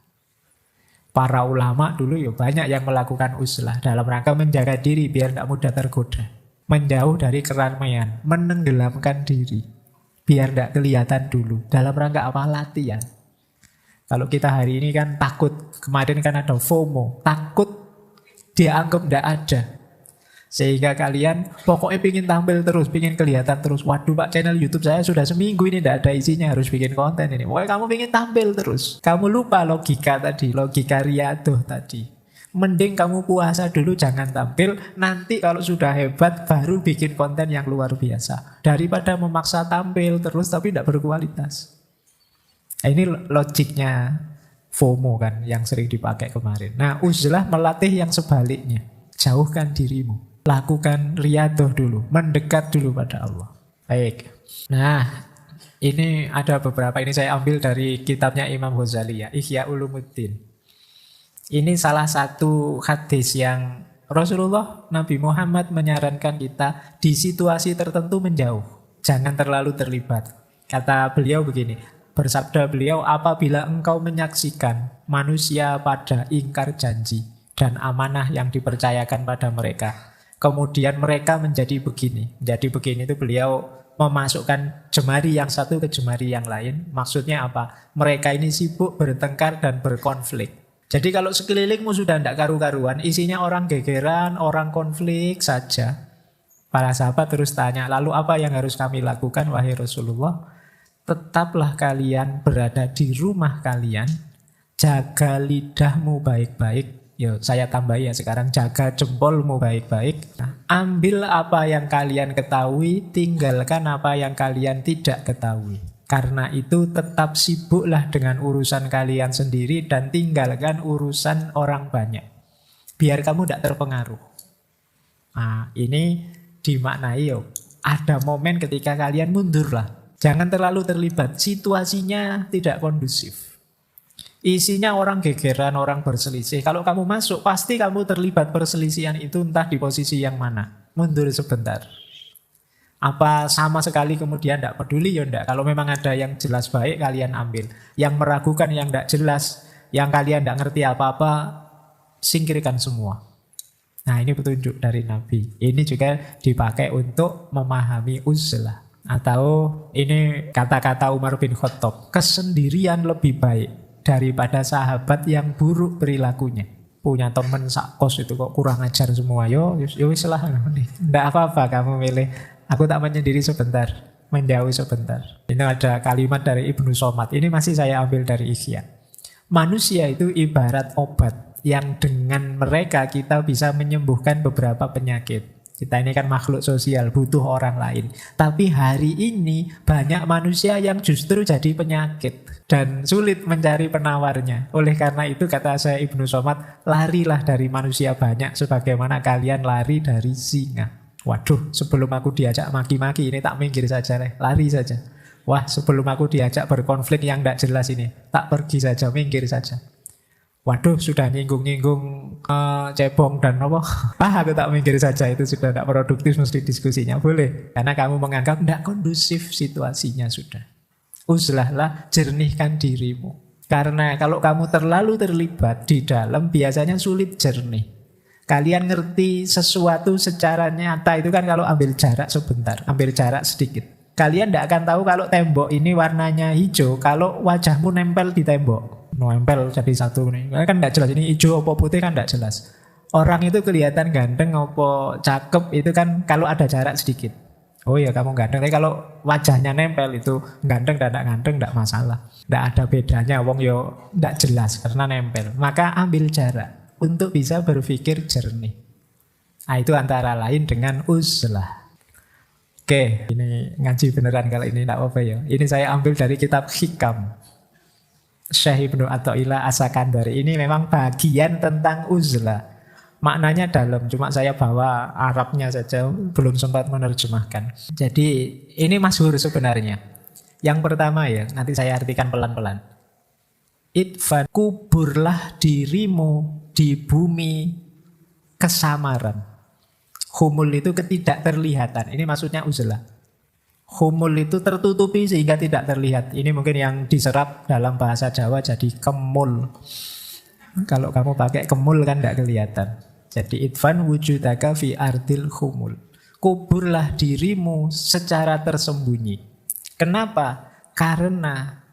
Para ulama dulu ya banyak yang melakukan uzlah dalam rangka menjaga diri biar tidak mudah tergoda. Menjauh dari keramaian, menenggelamkan diri biar tidak kelihatan dulu. Dalam rangka apa? Latihan. Kalau kita hari ini kan takut, kemarin kan ada FOMO, takut dianggap tidak ada. Sehingga kalian pokoknya pingin tampil terus, pingin kelihatan terus. Waduh Pak, channel YouTube saya sudah seminggu ini tidak ada isinya, harus bikin konten ini. Pokoknya kamu pingin tampil terus. Kamu lupa logika tadi, logika riyadhah tadi. Mending kamu puasa dulu, jangan tampil. Nanti kalau sudah hebat, baru bikin konten yang luar biasa. Daripada memaksa tampil terus tapi tidak berkualitas. Nah, ini logiknya FOMO kan, yang sering dipakai kemarin. Nah, uzlah melatih yang sebaliknya. Jauhkan dirimu. Lakukan riyadhah dulu. Mendekat dulu pada Allah. Baik. Nah, ini ada beberapa. Ini saya ambil dari kitabnya Imam Ghazali ya. Ihya Ulumuddin. Ini salah satu hadis yang Rasulullah Nabi Muhammad menyarankan kita di situasi tertentu menjauh. Jangan terlalu terlibat. Kata beliau begini, bersabda beliau, apabila engkau menyaksikan manusia pada ingkar janji dan amanah yang dipercayakan pada mereka, kemudian mereka menjadi begini. Jadi begini itu beliau memasukkan jemari yang satu ke jemari yang lain. Maksudnya apa? Mereka ini sibuk bertengkar dan berkonflik. Jadi kalau sekelilingmu sudah tidak karu-karuan, isinya orang gegeran, orang konflik saja. Para sahabat terus tanya, lalu apa yang harus kami lakukan wahai Rasulullah? Tetaplah kalian berada di rumah kalian, jaga lidahmu baik-baik. Yo, saya tambah ya sekarang, jaga jempolmu baik-baik. Nah, ambil apa yang kalian ketahui, tinggalkan apa yang kalian tidak ketahui. Karena itu tetap sibuklah dengan urusan kalian sendiri dan tinggalkan urusan orang banyak. Biar kamu tidak terpengaruh. Nah, ini dimaknai yo. Ada momen ketika kalian mundurlah. Jangan terlalu terlibat. Situasinya tidak kondusif. Isinya orang gegeran, orang berselisih. Kalau kamu masuk, pasti kamu terlibat perselisihan itu entah di posisi yang mana. Mundur sebentar. Apa sama sekali kemudian tidak peduli? Ya enggak. Kalau memang ada yang jelas baik, kalian ambil. Yang meragukan, yang tidak jelas, yang kalian tidak ngerti apa-apa, singkirkan semua. Nah, ini petunjuk dari Nabi. Ini juga dipakai untuk memahami uzlah. Atau ini kata-kata Umar bin Khattab, kesendirian lebih baik daripada sahabat yang buruk perilakunya. Punya teman sakos itu kok kurang ajar semua. Yo wis lah. Nggak apa-apa kamu milih. Aku tak menyendiri sebentar, menjauh sebentar. Ini ada kalimat dari Ibnu Somad. Ini masih saya ambil dari Ihya. Manusia itu ibarat obat yang dengan mereka kita bisa menyembuhkan beberapa penyakit. Kita ini kan makhluk sosial, butuh orang lain. Tapi hari ini banyak manusia yang justru jadi penyakit dan sulit mencari penawarnya. Oleh karena itu kata saya Ibnu Somad, larilah dari manusia banyak sebagaimana kalian lari dari singa. Waduh, sebelum aku diajak maki-maki ini tak minggir saja, lari saja. Wah, sebelum aku diajak berkonflik yang tidak jelas ini, tak pergi saja, minggir saja. Waduh, sudah nyinggung-nyinggung cebong dan apa? Aku tak mikir saja, itu sudah tidak produktif mesti diskusinya. Boleh, karena kamu menganggap tidak kondusif situasinya sudah. Uzlahlah, jernihkan dirimu. Karena kalau kamu terlalu terlibat di dalam, biasanya sulit jernih. Kalian ngerti sesuatu secara nyata itu kan kalau ambil jarak sebentar, ambil jarak sedikit. Kalian tidak akan tahu kalau tembok ini warnanya hijau, kalau wajahmu nempel di tembok. Nempel jadi satu nih. Kan tidak jelas ini hijau apa putih kan tidak jelas. Orang itu kelihatan ganteng apa cakep itu kan kalau ada jarak sedikit. Oh ya kamu ganteng. Tapi kalau wajahnya nempel itu ganteng dan tidak ganteng tidak masalah. Tidak ada bedanya. Wong yo tidak jelas karena nempel. Maka ambil jarak untuk bisa berpikir jernih. Nah, itu antara lain dengan uzlah. Oke, ini ngaji beneran kalau ini tidak apa ya. Ini saya ambil dari kitab Hikam. Syekh Ibnu Athaillah As-Sakandari ini memang bagian tentang uzlah. Maknanya dalam, cuma saya bawa Arabnya saja, belum sempat menerjemahkan. Jadi ini masyhur sebenarnya. Yang pertama ya, nanti saya artikan pelan-pelan. Idfan, kuburlah dirimu di bumi kesamaran. Humul itu ketidakterlihatan. Ini maksudnya uzlah. Humul itu tertutupi sehingga tidak terlihat. Ini mungkin yang diserap dalam bahasa Jawa jadi kemul. Kalau kamu pakai kemul kan tidak kelihatan. Jadi idfan wujudaka fi ardil humul. Kuburlah dirimu secara tersembunyi. Kenapa? Karena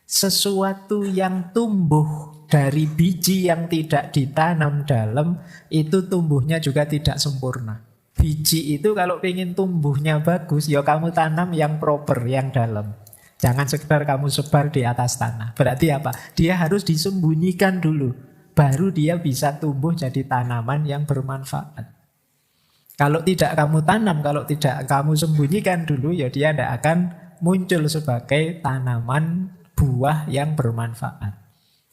sesuatu yang tumbuh dari biji yang tidak ditanam dalam itu tumbuhnya juga tidak sempurna. Biji itu kalau ingin tumbuhnya bagus, ya kamu tanam yang proper, yang dalam. Jangan sekedar kamu sebar di atas tanah. Berarti apa? Dia harus disembunyikan dulu. Baru dia bisa tumbuh jadi tanaman yang bermanfaat. Kalau tidak kamu tanam, kalau tidak kamu sembunyikan dulu, ya dia tidak akan muncul sebagai tanaman buah yang bermanfaat.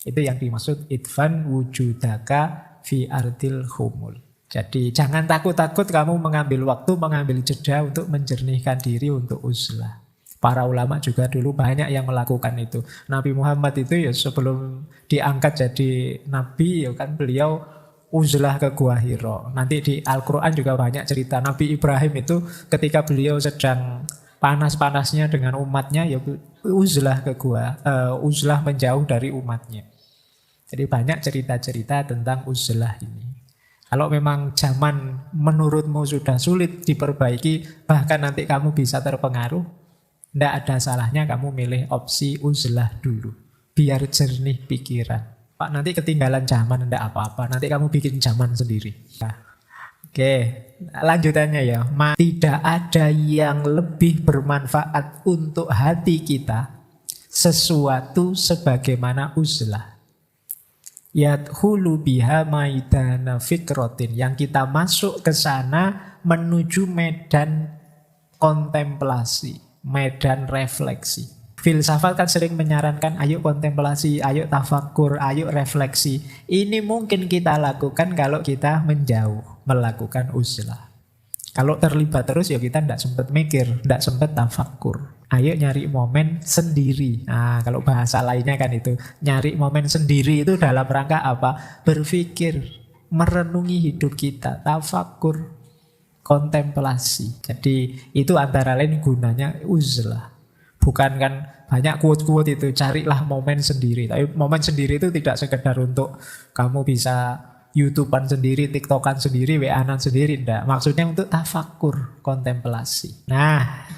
Itu yang dimaksud idfan wujudaka fi ardil humul. Jadi jangan takut-takut kamu mengambil waktu, mengambil jeda untuk menjernihkan diri untuk uzlah. Para ulama juga dulu banyak yang melakukan itu. Nabi Muhammad itu ya sebelum diangkat jadi nabi ya kan beliau uzlah ke Gua Hira. Nanti di Al-Quran juga banyak cerita. Nabi Ibrahim itu ketika beliau sedang panas-panasnya dengan umatnya ya uzlah ke gua, uzlah menjauh dari umatnya. Jadi banyak cerita-cerita tentang uzlah ini. Kalau memang zaman menurutmu sudah sulit diperbaiki, bahkan nanti kamu bisa terpengaruh, tidak ada salahnya kamu milih opsi uzlah dulu. Biar jernih pikiran. Pak, nanti ketinggalan zaman, tidak apa-apa. Nanti kamu bikin zaman sendiri. Nah, oke, lanjutannya ya. Tidak ada yang lebih bermanfaat untuk hati kita sesuatu sebagaimana uzlah. Yadkhulu biha maidana fikrotin, yang kita masuk ke sana menuju medan kontemplasi, medan refleksi. Filsafat kan sering menyarankan ayo kontemplasi, ayo tafakur, ayo refleksi. Ini mungkin kita lakukan kalau kita menjauh melakukan uzlah. Kalau terlibat terus ya kita tidak sempat mikir, tidak sempat tafakur. Ayo nyari momen sendiri. Nah, kalau bahasa lainnya kan itu. Nyari momen sendiri itu dalam rangka apa? Berpikir, merenungi hidup kita, tafakur, kontemplasi. Jadi itu antara lain gunanya uzlah. Bukan kan banyak quote-quote itu, carilah momen sendiri. Tapi momen sendiri itu tidak sekedar untuk kamu bisa YouTubean sendiri, TikTokan sendiri, WA-an sendiri. Enggak. Maksudnya untuk tafakur, kontemplasi. Nah,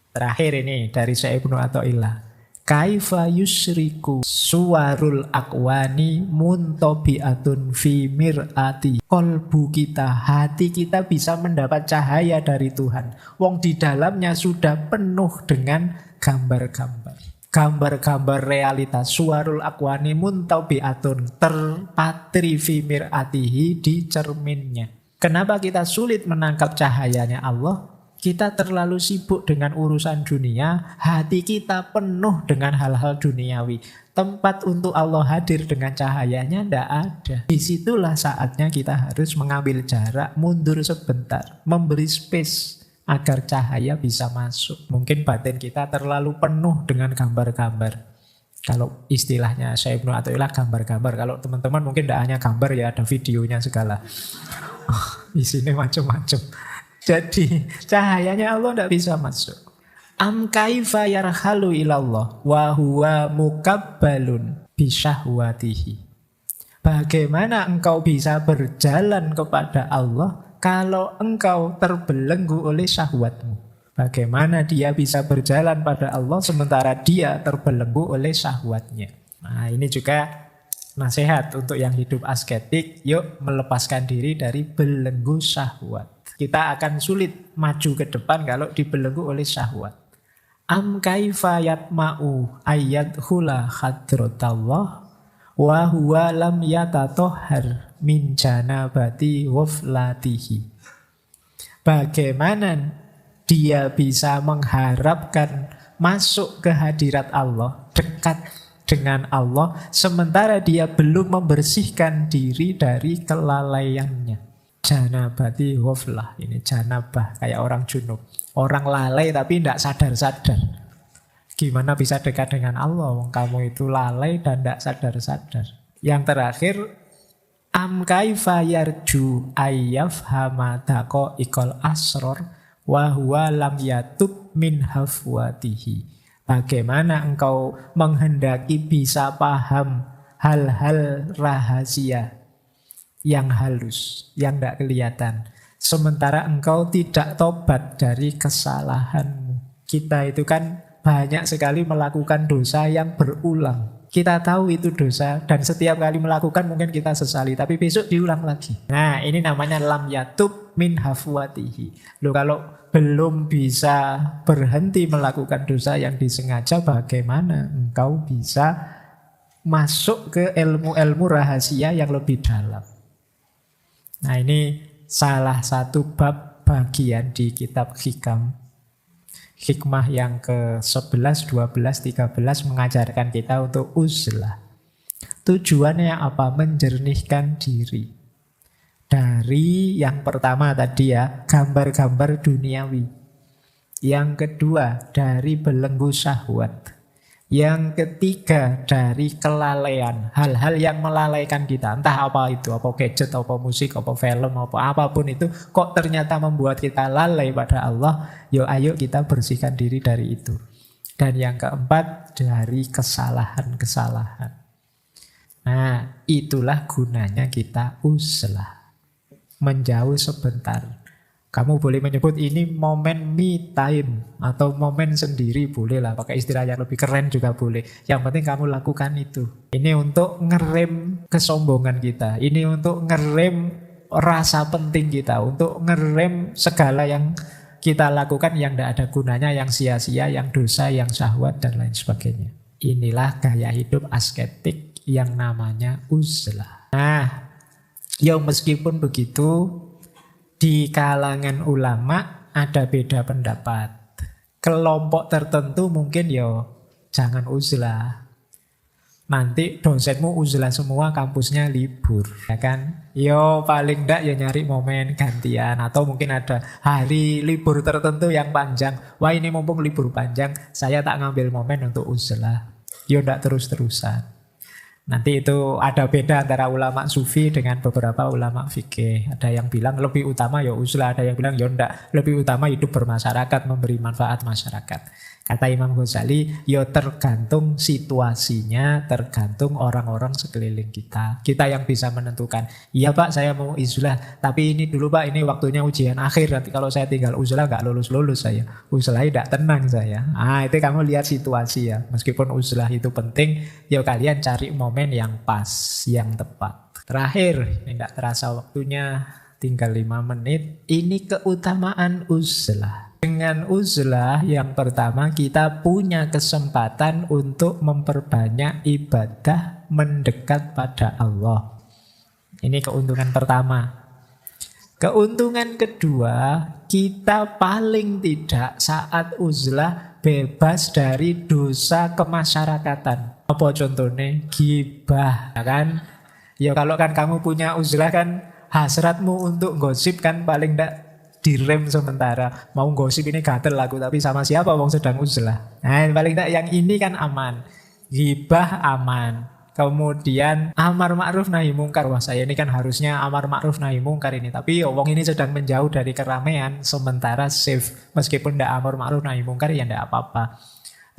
terakhir ini dari Syekh Ibnu Athaillah. Kaifa yusriku suwarul akwani muntobiatun fi mir'ati. Kolbu kita, hati kita bisa mendapat cahaya dari Tuhan. Wong di dalamnya sudah penuh dengan gambar-gambar. Gambar-gambar realitas. Suwarul akwani muntobiatun, terpatri fi mir'atihi, di cerminnya. Kenapa kita sulit menangkap cahayanya Allah? Kita terlalu sibuk dengan urusan dunia, hati kita penuh dengan hal-hal duniawi. Tempat untuk Allah hadir dengan cahayanya tidak ada. Disitulah saatnya kita harus mengambil jarak, mundur sebentar, memberi space agar cahaya bisa masuk. Mungkin batin kita terlalu penuh dengan gambar-gambar. Kalau istilahnya Syekh Ibnu Athaillah gambar-gambar. Kalau teman-teman mungkin tidak hanya gambar ya, ada videonya segala. Isinya macam-macam. Jadi cahayanya Allah tidak bisa masuk. Am kaifa yarhalu ilallah wa huwa mukabbalun bisyahwatihi. Bagaimana engkau bisa berjalan kepada Allah kalau engkau terbelenggu oleh syahwatmu? Bagaimana dia bisa berjalan pada Allah sementara dia terbelenggu oleh syahwatnya? Nah, ini juga nasihat untuk yang hidup asketik. Yuk melepaskan diri dari belenggu syahwat. Kita akan sulit maju ke depan kalau dibelenggu oleh syahwat. Am kaifa yatma'u ayyadkhula hadratallah wa huwa lam yatatohhar min janabati waflatihi. Bagaimana dia bisa mengharapkan masuk ke hadirat Allah, dekat dengan Allah, sementara dia belum membersihkan diri dari kelalaiannya. Janabati waflah, ini janabah, kayak orang junub. Orang lalai tapi tidak sadar-sadar. Gimana bisa dekat dengan Allah? Kamu itu lalai dan tidak sadar-sadar. Yang terakhir, am kaifa yarju ayyafhama daqaiqal asror wa huwa lam yatub min hafwatihi. Bagaimana engkau menghendaki bisa paham hal-hal rahasia yang halus, yang tidak kelihatan, sementara engkau tidak tobat dari kesalahanmu. Kita itu kan banyak sekali melakukan dosa yang berulang. Kita tahu itu dosa dan setiap kali melakukan mungkin kita sesali, tapi besok diulang lagi. Nah, ini namanya lam yatub min hafwatihi. Loh, kalau belum bisa berhenti melakukan dosa yang disengaja, bagaimana engkau bisa masuk ke ilmu-ilmu rahasia yang lebih dalam? Nah, ini salah satu bab bagian di kitab Hikam. Hikmah yang ke-11, 12, 13 mengajarkan kita untuk uzlah. Tujuannya apa? Menjernihkan diri. Dari yang pertama tadi ya, gambar-gambar duniawi. Yang kedua, dari belenggu syahwat. Yang ketiga, dari kelalaian, hal-hal yang melalaikan kita. Entah apa itu, apa gadget, apa musik, apa film, apa apapun itu. Kok ternyata membuat kita lalai pada Allah. Ayo kita bersihkan diri dari itu. Dan yang keempat, dari kesalahan-kesalahan. Nah, itulah gunanya kita uzlah. menjauh sebentar. Kamu boleh menyebut ini momen me time atau momen sendiri, boleh lah. Pakai istilah yang lebih keren juga boleh. Yang penting kamu lakukan itu. Ini untuk ngerem kesombongan kita. Ini untuk ngerem rasa penting kita. Untuk ngerem segala yang kita lakukan yang tidak ada gunanya, yang sia-sia, yang dosa, yang syahwat, dan lain sebagainya. Inilah gaya hidup asketik yang namanya uzlah. Nah, ya meskipun begitu, di kalangan ulama ada beda pendapat. Kelompok tertentu mungkin jangan uzlah. Nanti dosenmu uzlah semua, kampusnya libur, ya kan? Paling enggak nyari momen gantian. Atau mungkin ada hari libur tertentu yang panjang. Wah, ini mumpung libur panjang, saya tak ngambil momen untuk uzlah. Enggak terus-terusan. Nanti itu ada beda antara ulama sufi dengan beberapa ulama fikih. Ada yang bilang lebih utama uzlah, ada yang bilang enggak, lebih utama hidup bermasyarakat, memberi manfaat masyarakat. Kata Imam Ghazali, tergantung situasinya, tergantung orang-orang sekeliling kita. Kita yang bisa menentukan. Iya Pak, saya mau uzlah, tapi ini dulu Pak, ini waktunya ujian akhir. Nanti kalau saya tinggal uzlah nggak lulus-lulus saya. Uzlah tidak tenang saya. Itu kamu lihat situasi ya. Meskipun uzlah itu penting, kalian cari momen yang pas, yang tepat. Terakhir, ini nggak terasa waktunya, tinggal 5 menit. Ini keutamaan uzlah. Dengan uzlah yang pertama kita punya kesempatan untuk memperbanyak ibadah mendekat pada Allah. Ini keuntungan pertama. Keuntungan kedua, kita paling tidak saat uzlah bebas dari dosa kemasyarakatan. Apa contohnya? Gibah, kan? Kalau kan kamu punya uzlah kan hasratmu untuk gosip kan paling tidak direm sementara. Mau gosip ini gatel aku, tapi sama siapa wong sedang uzlah. Paling tidak yang ini kan aman. Ghibah aman. Kemudian amar ma'ruf nahi mungkar. Wah, saya ini kan harusnya amar ma'ruf nahi mungkar ini, tapi wong ini sedang menjauh dari keramaian, sementara safe. Meskipun tidak amar ma'ruf nahi mungkar ya tidak apa-apa.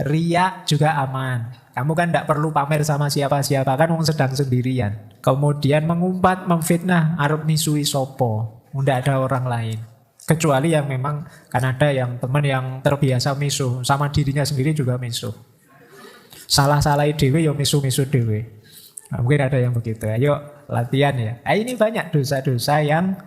Riya juga aman. Kamu kan tidak perlu pamer sama siapa-siapa, kan wong sedang sendirian. Kemudian mengumpat, memfitnah, arep misui sopo. Tidak ada orang lain. Kecuali yang memang kan ada yang teman yang terbiasa misuh, sama dirinya sendiri juga misuh. Salah-salahi dewe misuh-misuh dewe. Mungkin ada yang begitu. Ayo latihan ya. Ini banyak dosa-dosa yang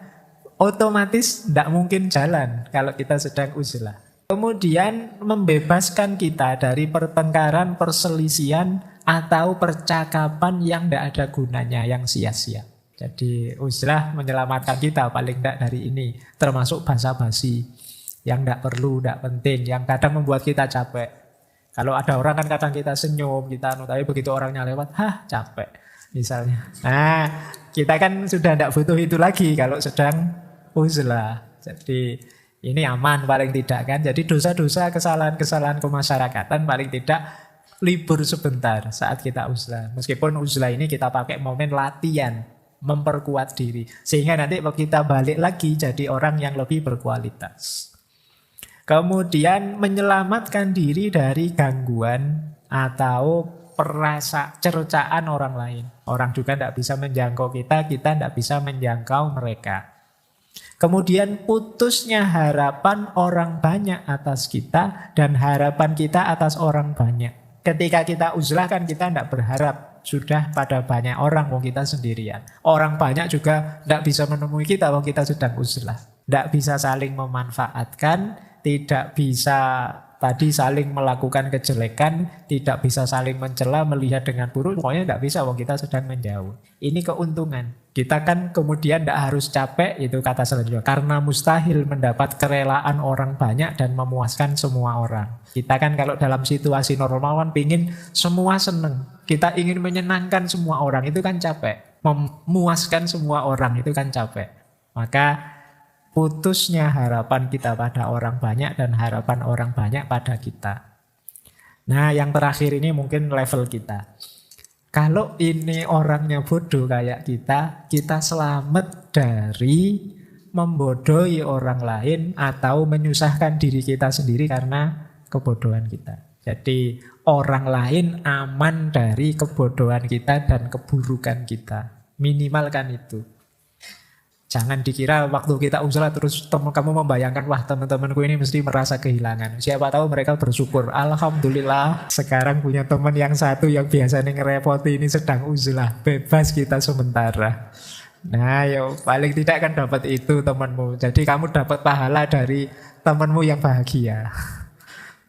otomatis tidak mungkin jalan kalau kita sedang uzlah. Kemudian membebaskan kita dari pertengkaran, perselisihan, atau percakapan yang tidak ada gunanya, yang sia-sia. Jadi uzlah menyelamatkan kita paling tidak dari ini. Termasuk basa-basi yang tidak perlu, tidak penting, yang kadang membuat kita capek. Kalau ada orang kan kadang kita senyum, tapi begitu orangnya lewat, capek misalnya. Kita kan sudah tidak butuh itu lagi kalau sedang uzlah. Jadi ini aman paling tidak kan. Jadi dosa-dosa, kesalahan-kesalahan kemasyarakatan paling tidak libur sebentar saat kita uzlah. Meskipun uzlah ini kita pakai momen latihan, memperkuat diri. Sehingga nanti kita balik lagi jadi orang yang lebih berkualitas. Kemudian menyelamatkan diri dari gangguan atau cercaan orang lain. Orang juga tidak bisa menjangkau kita tidak bisa menjangkau mereka. Kemudian putusnya harapan orang banyak atas kita dan harapan kita atas orang banyak. Ketika kita uzlah kan kita tidak berharap sudah pada banyak orang, wong kita sendirian. Orang banyak juga tidak bisa menemui kita, wong kita sedang uzlah. Tidak bisa saling memanfaatkan, tidak bisa saling melakukan kejelekan, tidak bisa saling mencela, melihat dengan buruk. Pokoknya tidak bisa, wong kita sedang menjauh. Ini keuntungan. Kita kan kemudian tidak harus capek, itu kata selanjutnya. Karena mustahil mendapat kerelaan orang banyak dan memuaskan semua orang. Kita kan kalau dalam situasi normal kan pingin semua seneng. Kita ingin menyenangkan semua orang, itu kan capek. Memuaskan semua orang, itu kan capek. Maka putusnya harapan kita pada orang banyak dan harapan orang banyak pada kita. Nah, yang terakhir ini mungkin level kita. Kalau ini orangnya bodoh kayak kita selamat dari membodohi orang lain atau menyusahkan diri kita sendiri karena kebodohan kita. Jadi orang lain aman dari kebodohan kita dan keburukan kita. Minimalkan itu. Jangan dikira waktu kita uzlah terus kamu membayangkan, wah teman-temanku ini mesti merasa kehilangan. Siapa tahu mereka bersyukur, alhamdulillah sekarang punya teman yang satu yang biasanya ngerepoti ini sedang uzlah, bebas kita sementara. Nah, ya paling tidak kan dapat itu temanmu. Jadi kamu dapat pahala dari temanmu yang bahagia.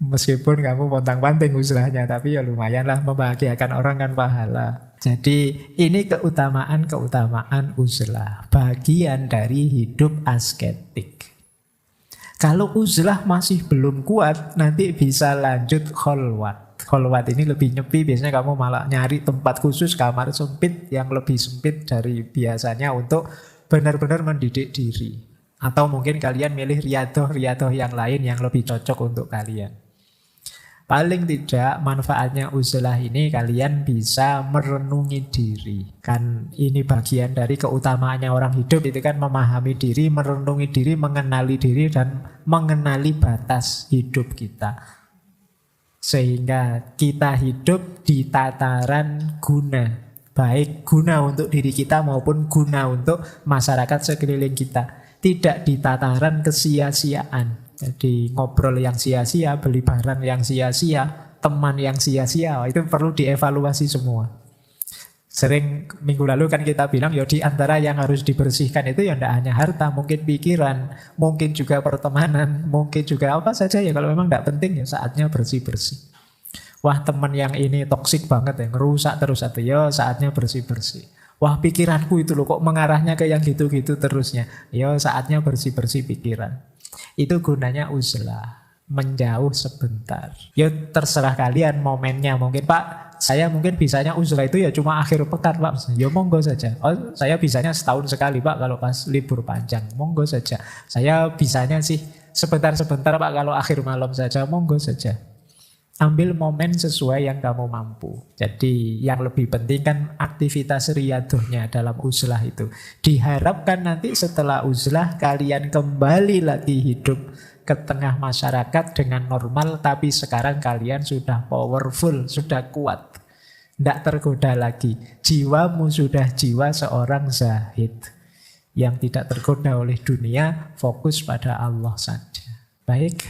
Meskipun kamu pontang-panting uzlahnya, tapi ya lumayan lah, membahagiakan orang kan pahala. Jadi ini keutamaan uzlah, bagian dari hidup asketik. Kalau uzlah masih belum kuat, nanti bisa lanjut kholwat. Kholwat ini lebih nyepi, biasanya kamu malah nyari tempat khusus, kamar sempit yang lebih sempit dari biasanya untuk benar-benar mendidik diri. Atau mungkin kalian milih riadoh yang lain yang lebih cocok untuk kalian. Paling tidak manfaatnya uzlah ini kalian bisa merenungi diri. Kan ini bagian dari keutamaannya orang hidup itu kan memahami diri, merenungi diri, mengenali diri dan mengenali batas hidup kita. Sehingga kita hidup di tataran guna. Baik guna untuk diri kita maupun guna untuk masyarakat sekeliling kita. Tidak di tataran kesia-siaan. Jadi ngobrol yang sia-sia, beli barang yang sia-sia, teman yang sia-sia, itu perlu dievaluasi semua. Sering minggu lalu kan kita bilang, ya di antara yang harus dibersihkan itu ya tidak hanya harta, mungkin pikiran, mungkin juga pertemanan, mungkin juga apa saja ya. Kalau memang tidak penting ya saatnya bersih-bersih. Wah teman yang ini toksik banget ya, ngerusak terus atau ya saatnya bersih-bersih. Wah pikiranku itu loh kok mengarahnya ke yang gitu-gitu terusnya. Ya saatnya bersih-bersih pikiran. Itu gunanya uzlah, menjauh sebentar. Ya terserah kalian momennya. Mungkin Pak, saya mungkin bisanya uzlah itu ya cuma akhir pekan Pak. Ya monggo saja. Oh saya bisanya setahun sekali Pak kalau pas libur panjang. Monggo saja. Saya bisanya sih sebentar-sebentar Pak kalau akhir malam saja. Monggo saja. Ambil momen sesuai yang kamu mampu. Jadi yang lebih penting kan aktivitas riadohnya dalam uzlah itu. Diharapkan nanti setelah uzlah kalian kembali lagi hidup ke tengah masyarakat dengan normal. Tapi sekarang kalian sudah powerful, sudah kuat. Tidak tergoda lagi. Jiwamu sudah jiwa seorang zahid. Yang tidak tergoda oleh dunia, fokus pada Allah saja. Baik.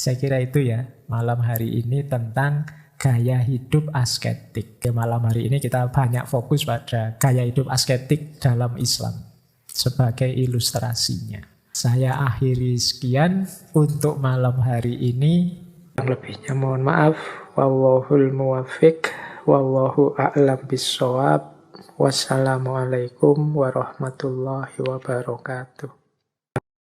Saya kira itu ya malam hari ini tentang gaya hidup asketik. Malam hari ini kita banyak fokus pada gaya hidup asketik dalam Islam sebagai ilustrasinya. Saya akhiri sekian untuk malam hari ini. Yang lebihnya mohon maaf. Wallahul muwaffiq. Wallahu a'lam bissawab. Wassalamualaikum warahmatullahi wabarakatuh.